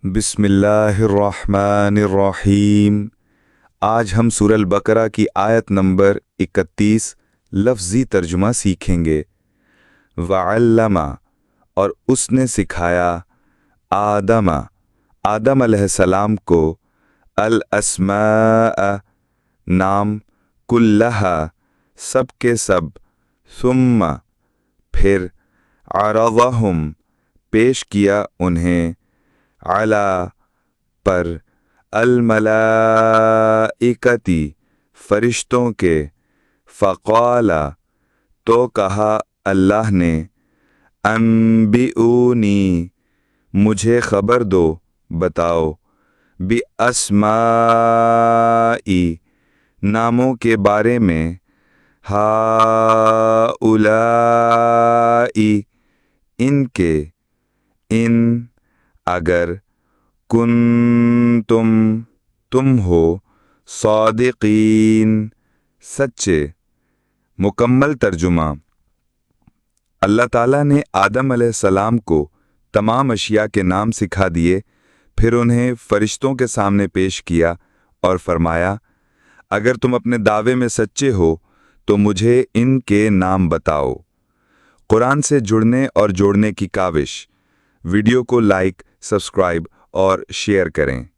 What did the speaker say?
बिस्मिल्लाहिर्रहमानिर्रहीम। आज हम सूरह अल-बकरा की आयत नंबर 31 लफ्ज़ी तर्जुमा सीखेंगे। वअल्लमा, और उसने सिखाया आदम अलैहिस्सलाम को अल अस्माअ, नाम, कुल्लहा, सब के सब, सुम्मा, फिर अरज़हुम, पेश किया उन्हें, अला, पर, अल मलाइकती, फरिश्तों के, फ़क़ाला, तो कहा अल्लाह ने, अंबिऊनी, मुझे खबर दो, बताओ, बि अस्माई, नामों के बारे में, हाउलाई, इनके, इन, अगर, तुम हो, सादिकीन, सच्चे। मुकम्मल तर्जुमा। अल्लाह ताला ने आदम अलैहिस्सलाम को तमाम अशिया के नाम सिखा दिए, फिर उन्हें फरिश्तों के सामने पेश किया और फरमाया, अगर तुम अपने दावे में सच्चे हो तो मुझे इनके नाम बताओ। कुरान से जुड़ने और जोड़ने की काविश। वीडियो को लाइक, सब्सक्राइब और शेयर करें।